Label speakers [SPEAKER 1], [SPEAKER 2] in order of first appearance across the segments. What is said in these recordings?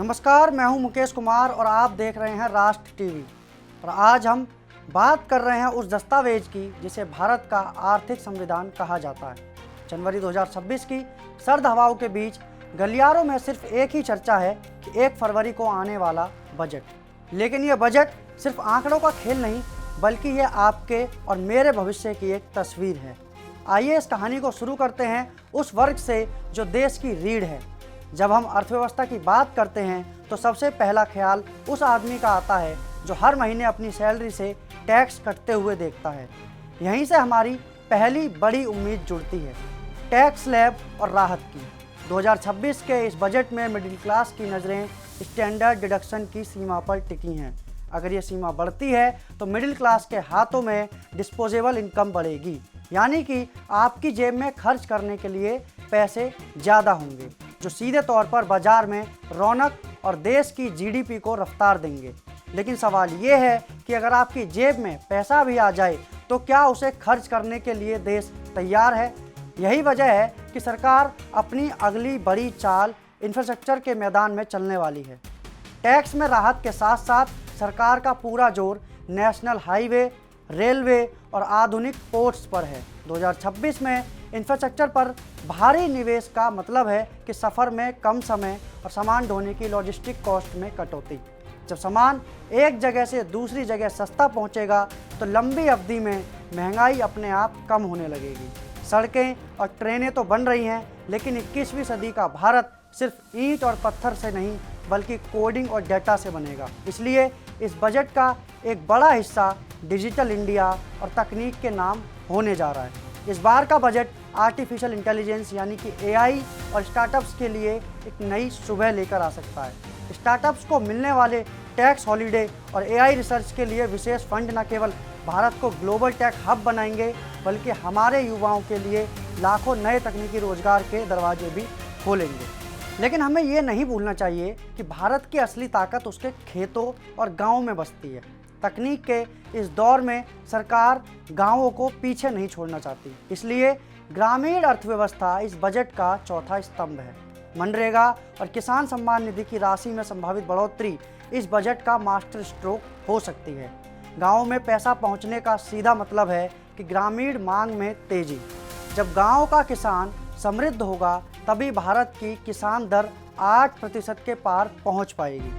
[SPEAKER 1] नमस्कार, मैं हूं मुकेश कुमार और आप देख रहे हैं राष्ट्र टीवी। और आज हम बात कर रहे हैं उस दस्तावेज की जिसे भारत का आर्थिक संविधान कहा जाता है। जनवरी 2026 की सर्द हवाओं के बीच गलियारों में सिर्फ एक ही चर्चा है कि 1 फरवरी को आने वाला बजट। लेकिन यह बजट सिर्फ आंकड़ों का खेल नहीं, बल्कि यह आपके और मेरे भविष्य की एक तस्वीर है। आइए इस कहानी को शुरू करते हैं उस वर्ग से जो देश की रीढ़ है। जब हम अर्थव्यवस्था की बात करते हैं तो सबसे पहला ख्याल उस आदमी का आता है जो हर महीने अपनी सैलरी से टैक्स कटते हुए देखता है। यहीं से हमारी पहली बड़ी उम्मीद जुड़ती है, टैक्स स्लैब और राहत की। 2026 के इस बजट में मिडिल क्लास की नज़रें स्टैंडर्ड डिडक्शन की सीमा पर टिकी हैं। अगर ये सीमा बढ़ती है तो मिडिल क्लास के हाथों में डिस्पोजेबल इनकम बढ़ेगी, यानी कि आपकी जेब में खर्च करने के लिए पैसे ज़्यादा होंगे, जो सीधे तौर पर बाजार में रौनक और देश की जीडीपी को रफ्तार देंगे। लेकिन सवाल ये है कि अगर आपकी जेब में पैसा भी आ जाए तो क्या उसे खर्च करने के लिए देश तैयार है? यही वजह है कि सरकार अपनी अगली बड़ी चाल इंफ्रास्ट्रक्चर के मैदान में चलने वाली है। टैक्स में राहत के साथ साथ सरकार का पूरा जोर नेशनल हाईवे, रेलवे और आधुनिक पोर्ट्स पर है। 2026 में इंफ्रास्ट्रक्चर पर भारी निवेश का मतलब है कि सफ़र में कम समय और सामान ढोने की लॉजिस्टिक कॉस्ट में कटौती। जब सामान एक जगह से दूसरी जगह सस्ता पहुंचेगा तो लंबी अवधि में महंगाई अपने आप कम होने लगेगी। सड़कें और ट्रेनें तो बन रही हैं, लेकिन 21वीं सदी का भारत सिर्फ ईंट और पत्थर से नहीं बल्कि कोडिंग और डेटा से बनेगा। इसलिए इस बजट का एक बड़ा हिस्सा डिजिटल इंडिया और तकनीक के नाम होने जा रहा है। इस बार का बजट आर्टिफिशियल इंटेलिजेंस यानी कि एआई और स्टार्टअप्स के लिए एक नई सुबह लेकर आ सकता है। स्टार्टअप्स को मिलने वाले टैक्स हॉलीडे और एआई रिसर्च के लिए विशेष फंड न केवल भारत को ग्लोबल टेक हब बनाएंगे, बल्कि हमारे युवाओं के लिए लाखों नए तकनीकी रोजगार के दरवाजे भी खोलेंगे। लेकिन हमें ये नहीं भूलना चाहिए कि भारत की असली ताकत उसके खेतों और गाँवों में बसती है। तकनीक के इस दौर में सरकार गांवों को पीछे नहीं छोड़ना चाहती, इसलिए ग्रामीण अर्थव्यवस्था इस बजट का चौथा स्तंभ है। मनरेगा और किसान सम्मान निधि की राशि में संभावित बढ़ोतरी इस बजट का मास्टर स्ट्रोक हो सकती है। गांवों में पैसा पहुंचने का सीधा मतलब है कि ग्रामीण मांग में तेजी। जब गांव का किसान समृद्ध होगा तभी भारत की किसान दर 8% के पार पहुंच पाएगी।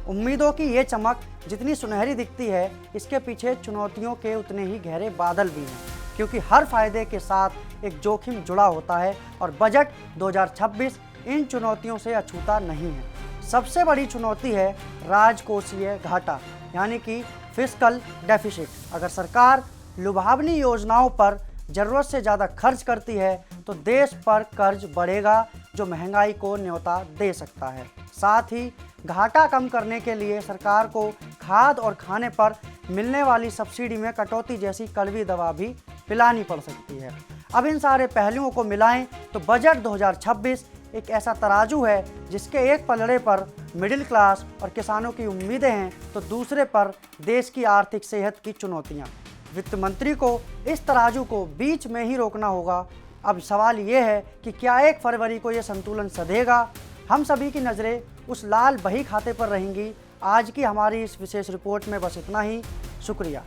[SPEAKER 1] उम्मीदों की ये चमक जितनी सुनहरी दिखती है, इसके पीछे चुनौतियों के उतने ही गहरे बादल भी हैं, क्योंकि हर फायदे के साथ एक जोखिम जुड़ा होता है और बजट 2026 इन चुनौतियों से अछूता नहीं है। सबसे बड़ी चुनौती है राजकोषीय घाटा, यानी कि फिस्कल डेफिसिट। अगर सरकार लुभावनी योजनाओं पर ज़रूरत से ज़्यादा खर्च करती है तो देश पर कर्ज बढ़ेगा, जो महंगाई को न्योता दे सकता है। साथ ही घाटा कम करने के लिए सरकार को खाद और खाने पर मिलने वाली सब्सिडी में कटौती जैसी कड़वी दवा भी पिलानी पड़ सकती है। अब इन सारे पहलुओं को मिलाएं तो बजट 2026 एक ऐसा तराजू है जिसके एक पलड़े पर मिडिल क्लास और किसानों की उम्मीदें हैं तो दूसरे पर देश की आर्थिक सेहत की चुनौतियाँ। वित्त मंत्री को इस तराजू को बीच में ही रोकना होगा। अब सवाल ये है कि क्या 1 फरवरी को ये संतुलन सधेगा? हम सभी की नज़रें उस लाल बही खाते पर रहेंगी। आज की हमारी इस विशेष रिपोर्ट में बस इतना ही। शुक्रिया।